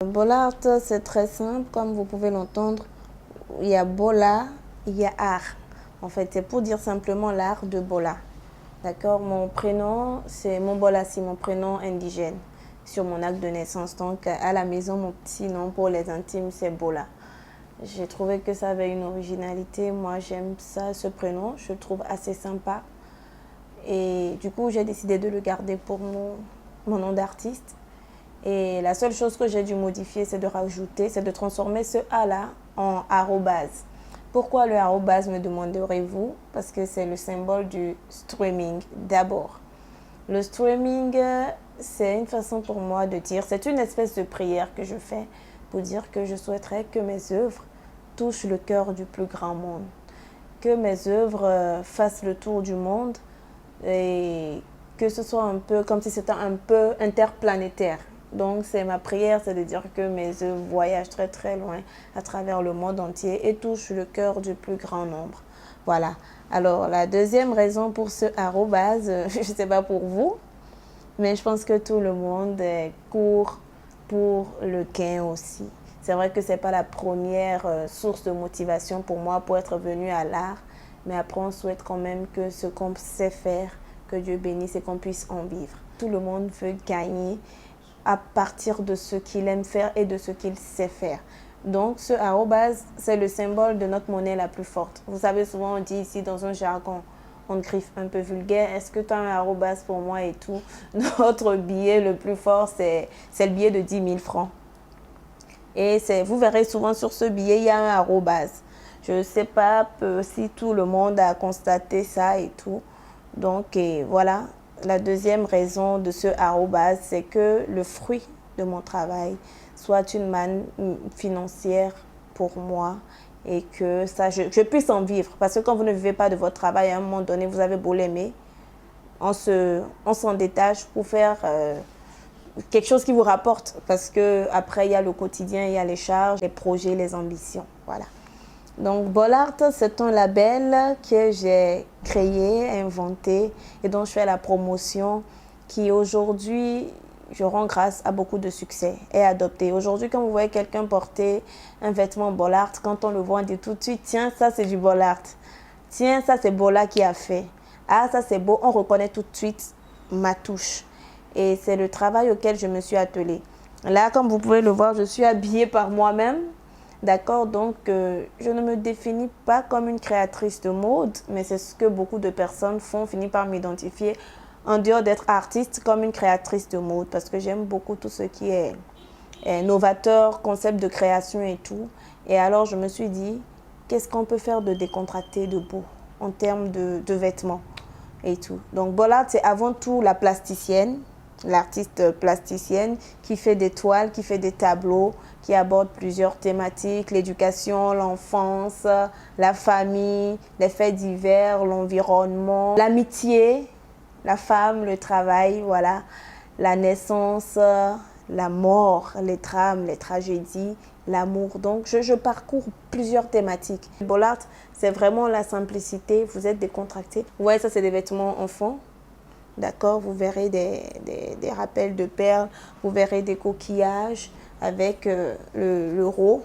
Bollard, c'est très simple, comme vous pouvez l'entendre. Il y a Bola, il y a art. En fait, c'est pour dire simplement l'art de Bola. D'accord. Mon prénom, c'est Mombolassi, mon prénom indigène, sur mon acte de naissance. Donc, à la maison, mon petit nom pour les intimes, c'est Bola. J'ai trouvé que ça avait une originalité. Moi, j'aime ça, ce prénom. Je le trouve assez sympa. Et du coup, j'ai décidé de le garder pour mon nom d'artiste. Et la seule chose que j'ai dû modifier, c'est de rajouter, c'est de transformer ce A-là en arrobase. Pourquoi le arrobase, me demanderez-vous? Parce que c'est le symbole du streaming d'abord. Le streaming, c'est une façon pour moi de dire, c'est une espèce de prière que je fais pour dire que je souhaiterais que mes œuvres touchent le cœur du plus grand monde. Que mes œuvres fassent le tour du monde et que ce soit un peu comme si c'était un peu interplanétaire. Donc c'est ma prière, c'est de dire que mes œuvres voyagent très très loin à travers le monde entier et touchent le cœur du plus grand nombre. Voilà. Alors la deuxième raison pour ce arrobase, je ne sais pas pour vous, mais je pense que tout le monde court pour le gain aussi. C'est vrai que ce n'est pas la première source de motivation pour moi pour être venu à l'art, mais après on souhaite quand même que ce qu'on sait faire, que Dieu bénisse et qu'on puisse en vivre. Tout le monde veut gagner à partir de ce qu'il aime faire et de ce qu'il sait faire. Donc ce arrobase, c'est le symbole de notre monnaie la plus forte. Vous savez, souvent on dit ici dans un jargon, on griffe un peu vulgaire, est-ce que tu as un arrobase pour moi et tout? Notre billet le plus fort, c'est le billet de 10 000 francs. Et vous verrez souvent sur ce billet, il y a un arrobase. Je ne sais pas si tout le monde a constaté ça et tout. Donc voilà, la deuxième raison de ce arrobase, c'est que le fruit de mon travail soit une manne financière pour moi et que ça, je puisse en vivre. Parce que quand vous ne vivez pas de votre travail, à un moment donné, vous avez beau l'aimer, on s'en détache pour faire quelque chose qui vous rapporte. Parce qu'après, il y a le quotidien, il y a les charges, les projets, les ambitions. Voilà. Donc Bollard, c'est un label que j'ai créé, inventé et dont je fais la promotion qui aujourd'hui, je rends grâce à beaucoup de succès, est adopté. Aujourd'hui, quand vous voyez quelqu'un porter un vêtement Bollard, quand on le voit, on dit tout de suite, tiens, ça c'est du Bollard. Tiens, ça c'est Bola qui a fait. Ah, ça c'est beau, on reconnaît tout de suite ma touche. Et c'est le travail auquel je me suis attelée. Là, comme vous pouvez le voir, je suis habillée par moi-même. D'accord, donc je ne me définis pas comme une créatrice de mode, mais c'est ce que beaucoup de personnes font, finissent par m'identifier en dehors d'être artiste comme une créatrice de mode parce que j'aime beaucoup tout ce qui est novateur, concept de création et tout. Et alors je me suis dit, qu'est-ce qu'on peut faire de décontracté, de beau en termes de vêtements et tout. Donc Bollard, c'est avant tout la plasticienne, l'artiste plasticienne qui fait des toiles, qui fait des tableaux, qui aborde plusieurs thématiques, l'éducation, l'enfance, la famille, les faits divers, l'environnement, l'amitié, la femme, le travail, voilà, la naissance, la mort, les drames, les tragédies, l'amour. Donc, je parcours plusieurs thématiques. Bollard, c'est vraiment la simplicité. Vous êtes décontracté. Ouais, ça, c'est des vêtements enfants. D'accord, vous verrez des rappels de perles, vous verrez des coquillages avec l'euro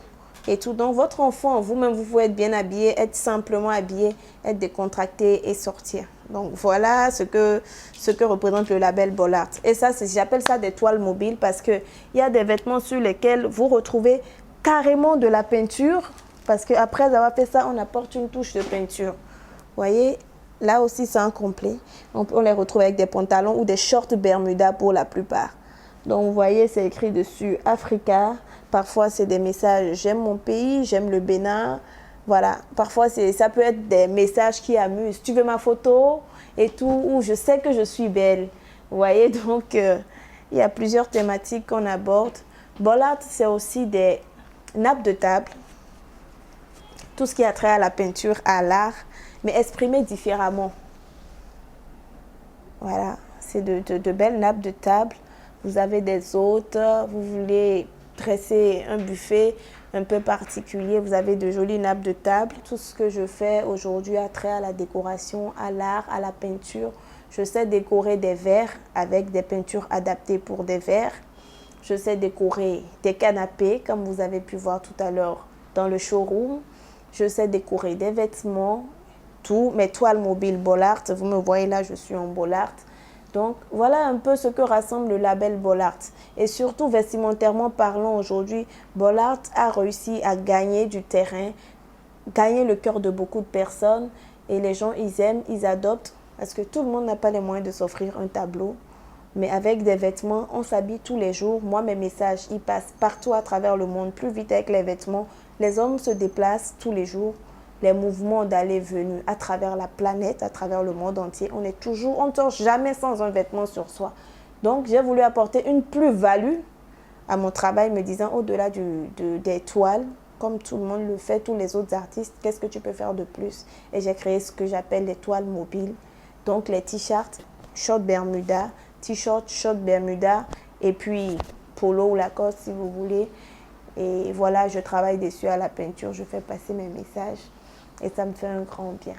et tout. Donc, votre enfant, vous-même, vous pouvez être bien habillé, être simplement habillé, être décontracté et sortir. Donc, voilà ce que représente le label Bollard. Et ça, j'appelle ça des toiles mobiles parce qu'il y a des vêtements sur lesquels vous retrouvez carrément de la peinture parce qu'après avoir fait ça, on apporte une touche de peinture. Vous voyez? Là aussi, c'est incomplet. On les retrouve avec des pantalons ou des shorts Bermuda pour la plupart. Donc, vous voyez, c'est écrit dessus Africa. Parfois, c'est des messages « J'aime mon pays, j'aime le Bénin ». Voilà. Parfois, ça peut être des messages qui amusent. « Tu veux ma photo ?» et tout. Ou « Je sais que je suis belle ». Vous voyez, donc, il y a plusieurs thématiques qu'on aborde. Bollard, c'est aussi des nappes de table. Tout ce qui a trait à la peinture, à l'art, mais exprimé différemment. Voilà, c'est de belles nappes de table. Vous avez des hôtes, vous voulez dresser un buffet un peu particulier, vous avez de jolies nappes de table. Tout ce que je fais aujourd'hui a trait à la décoration, à l'art, à la peinture. Je sais décorer des verres avec des peintures adaptées pour des verres. Je sais décorer des canapés, comme vous avez pu voir tout à l'heure dans le showroom. Je sais décorer des vêtements, tout. Mes toiles mobiles Bollard, vous me voyez là, je suis en Bollard. Donc, voilà un peu ce que rassemble le label Bollard. Et surtout, vestimentairement parlant, aujourd'hui, Bollard a réussi à gagner du terrain, gagner le cœur de beaucoup de personnes. Et les gens, ils aiment, ils adoptent. Parce que tout le monde n'a pas les moyens de s'offrir un tableau. Mais avec des vêtements, on s'habille tous les jours. Moi, mes messages, ils passent partout à travers le monde, plus vite avec les vêtements. Les hommes se déplacent tous les jours. Les mouvements d'aller-venir à travers la planète, à travers le monde entier. On ne sort jamais sans un vêtement sur soi. Donc, j'ai voulu apporter une plus-value à mon travail, me disant au-delà des toiles, comme tout le monde le fait, tous les autres artistes, qu'est-ce que tu peux faire de plus? Et j'ai créé ce que j'appelle les toiles mobiles. Donc, les t-shirts, short bermuda, t-shirt, short bermuda, et puis polo ou Lacoste si vous voulez. Et voilà, je travaille dessus à la peinture, je fais passer mes messages et ça me fait un grand bien.